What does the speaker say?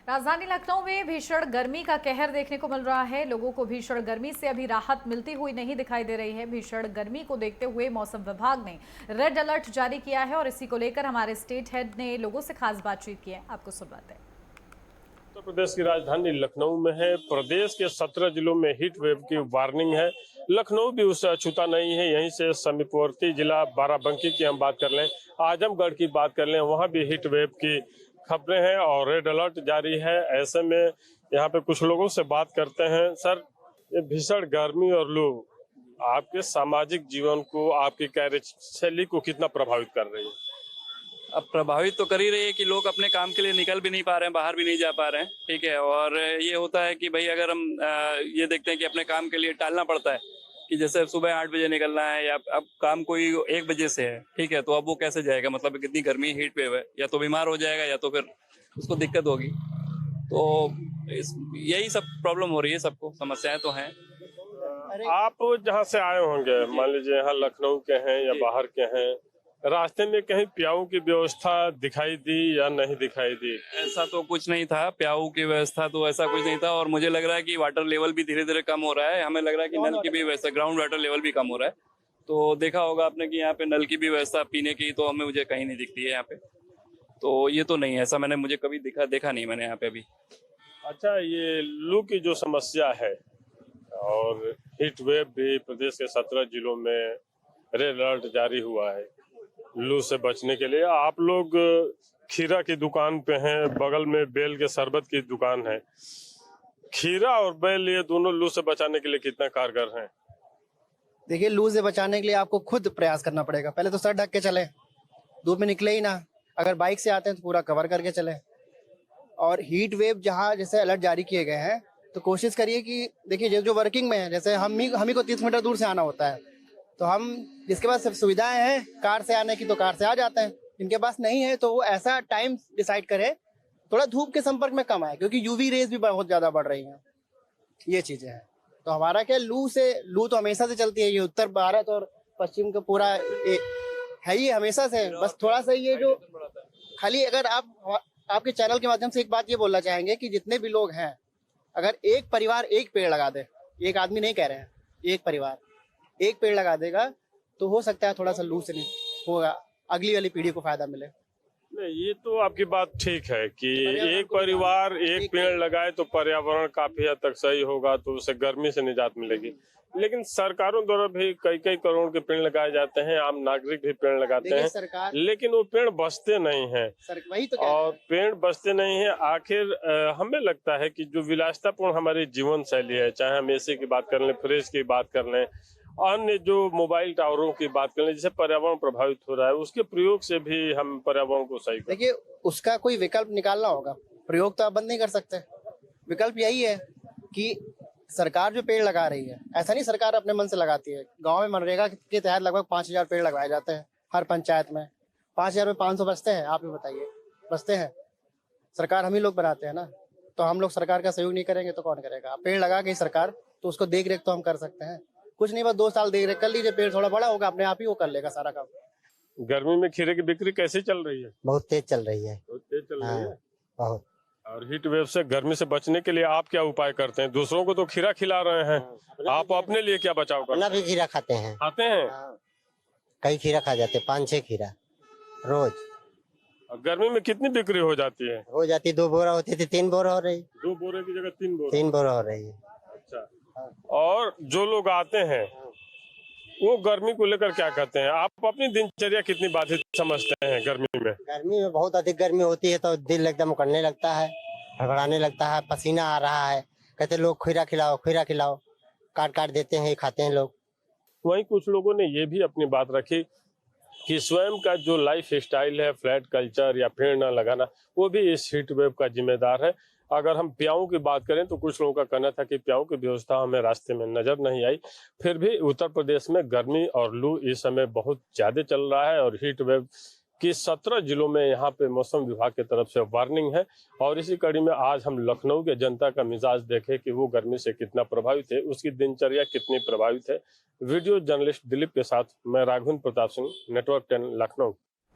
राजधानी लखनऊ में भीषण गर्मी का कहर देखने को मिल रहा है। लोगों को भीषण गर्मी से अभी राहत मिलती हुई नहीं दिखाई दे रही है। भीषण गर्मी को देखते हुए मौसम विभाग ने रेड अलर्ट जारी किया है और इसी को लेकर हमारे स्टेट हेड ने लोगों से खास बातचीत की है। आपको सुनवाते हैं। उत्तर प्रदेश की राजधानी लखनऊ में है। प्रदेश के 17 जिलों में हीट वेव की वार्निंग है। लखनऊ भी उससे अछूता नहीं है। यहीं से समीपवर्ती जिला बाराबंकी की हम बात कर लें, आजमगढ़ की बात कर लें, वहां भी हीट वेव की खबरें हैं और रेड अलर्ट जारी है। ऐसे में यहाँ पे कुछ लोगों से बात करते हैं। सर, ये भीषण गर्मी और लू आपके सामाजिक जीवन को, आपकी कार्यशैली को कितना प्रभावित कर रही है? अब प्रभावित तो कर ही रही है कि लोग अपने काम के लिए निकल भी नहीं पा रहे हैं, बाहर भी नहीं जा पा रहे हैं। ठीक है, और ये होता है कि भाई अगर हम ये देखते हैं कि अपने काम के लिए टालना पड़ता है कि जैसे सुबह 8 बजे निकलना है या अब काम कोई 1 बजे से है, ठीक है, तो अब वो कैसे जाएगा? मतलब कितनी गर्मी, हीट वेव है, या तो बीमार हो जाएगा या तो फिर उसको दिक्कत होगी। तो यही सब प्रॉब्लम हो रही है, सबको समस्याएं तो हैं। आप जहाँ से आए होंगे, मान लीजिए यहाँ लखनऊ के हैं या बाहर के हैं, रास्ते में कहीं प्याऊ की व्यवस्था दिखाई दी या नहीं दिखाई दी? ऐसा तो कुछ नहीं था, प्याऊ की व्यवस्था तो ऐसा कुछ नहीं था। और मुझे लग रहा है कि वाटर लेवल भी धीरे धीरे कम हो रहा है। हमें लग रहा है कि नल की भी व्यवस्था, ग्राउंड वाटर लेवल भी कम हो रहा है। तो देखा होगा आपने कि यहाँ पे नल की भी व्यवस्था पीने की तो हमें मुझे कहीं नहीं दिखती है यहाँ पे। तो ये तो नहीं है, ऐसा मुझे कभी देखा नहीं मैंने यहाँ पे अभी। अच्छा, ये लू की जो समस्या है और हीट वेव भी प्रदेश के 17 जिलों में रेड अलर्ट जारी हुआ है लू से बचने के लिए। आप लोग खीरा की दुकान पे हैं, बगल में बेल के शरबत की दुकान है। खीरा और बेल, ये दोनों लू से बचाने के लिए कितना कारगर हैं? देखिए, लू से बचाने के लिए आपको खुद प्रयास करना पड़ेगा। पहले तो सर ढक के चले, धूप में निकले ही ना। अगर बाइक से आते हैं तो पूरा कवर करके चले। और हीट वेव जहाँ जैसे अलर्ट जारी किए गए हैं, तो कोशिश करिए कि देखिए जो वर्किंग में है, जैसे हम ही को 30 मीटर दूर से आना होता है, तो हम जिसके पास सुविधाएं हैं कार से आने की तो कार से आ जाते हैं। जिनके पास नहीं है तो वो ऐसा टाइम डिसाइड करे, थोड़ा धूप के संपर्क में कम आए, क्योंकि यूवी रेज भी बहुत ज्यादा बढ़ रही हैं। ये चीजें हैं। तो हमारा क्या, लू तो हमेशा से चलती है। ये उत्तर भारत और पश्चिम का पूरा है ही हमेशा से। बस थोड़ा सा ये जो खाली, अगर आपके चैनल के माध्यम से एक बात ये बोलना चाहेंगे कि जितने भी लोग हैं, अगर एक परिवार एक पेड़ लगा दे, एक आदमी नहीं कह रहे हैं, एक परिवार एक पेड़ लगा देगा, तो हो सकता है थोड़ा सा लू से नहीं होगा, अगली वाली पीढ़ी को फायदा मिले। नहीं, ये तो आपकी बात ठीक है कि एक परिवार एक पेड़ लगाए तो पर्यावरण काफी हद तक सही होगा, तो उसे गर्मी से निजात मिलेगी। लेकिन सरकारों द्वारा भी कई करोड़ के पेड़ लगाए जाते हैं, आम नागरिक भी पेड़ लगाते हैं, लेकिन वो पेड़ बचते नहीं हैं। वही तो और पेड़ बचते नहीं हैं। आखिर हमें लगता है कि जो विलासितापूर्ण हमारी जीवन शैली है, चाहे हम एसी की बात कर लें, फ्रिज की बात कर लें, अन्य जो मोबाइल टावरों की बात कर लें, जिससे पर्यावरण प्रभावित हो रहा है, उसके प्रयोग से भी हम पर्यावरण को सही देखिए, उसका कोई विकल्प निकालना होगा। प्रयोग तो आप बंद नहीं कर सकते। विकल्प यही है कि सरकार जो पेड़ लगा रही है, ऐसा नहीं सरकार अपने मन से लगाती है। गांव में मनरेगा के तहत लगभग 5000 पेड़ लगवाए जाते हैं हर पंचायत में। 5000 में 500 बचते हैं, आप ही बताइए, बचते हैं? सरकार हम ही लोग बनाते हैं ना। तो हम लोग सरकार का सहयोग नहीं करेंगे तो कौन करेगा? पेड़ लगा गई सरकार, तो उसको देख रेख तो हम कर सकते हैं। कुछ नहीं, बस 2 साल देख रेख कर लीजिए, पेड़ थोड़ा बड़ा होगा, अपने आप ही वो कर लेगा सारा काम। गर्मी में खीरे की बिक्री कैसे चल रही है? बहुत तेज चल रही है। बहुत तेज चल रही है। बहुत। और हीट वेव से, गर्मी से बचने के लिए आप क्या उपाय करते हैं? दूसरों को तो खीरा खिला रहे हैं, आप अपने लिए क्या बचाव करते हैं? अपना भी खीरा खाते हैं। खाते हैं? कई खीरा खा जाते हैं, 5-6 खीरा रोज। और गर्मी में कितनी बिक्री हो जाती है? हो जाती 2 बोरा होती थी, 3 बोरा हो रही। 2 बोरे की जगह 3 बोरा? 3 बोरा हो रही है। अच्छा। और जो लोग आते हैं वो गर्मी को लेकर क्या कहते हैं? आप अपनी दिनचर्या कितनी बाधित समझते हैं गर्मी में? गर्मी में बहुत अधिक गर्मी होती है तो दिल एकदम उकड़ने लगता है, घबराने लगता है, पसीना आ रहा है। कहते लोग खीरा खिलाओ, खीरा खिलाओ, काट देते हैं, खाते हैं लोग। वहीं कुछ लोगों ने ये भी अपनी बात रखी कि स्वयं का जो लाइफ स्टाइल है, फ्लैट कल्चर या पेड़ न लगाना, वो भी इस हीट वेव का जिम्मेदार है। अगर हम प्याऊ की बात करें तो कुछ लोगों का कहना था कि प्याऊ की व्यवस्था हमें रास्ते में नजर नहीं आई। फिर भी उत्तर प्रदेश में गर्मी और लू इस समय बहुत ज्यादा चल रहा है और हीट वेव की 17 जिलों में यहाँ पे मौसम विभाग की तरफ से वार्निंग है। और इसी कड़ी में आज हम लखनऊ के जनता का मिजाज देखें कि वो गर्मी से कितना प्रभावित है, उसकी दिनचर्या कितनी प्रभावित है। वीडियो जर्नलिस्ट दिलीप के साथ मैं राघवेंद्र प्रताप सिंह, नेटवर्क 10 लखनऊ।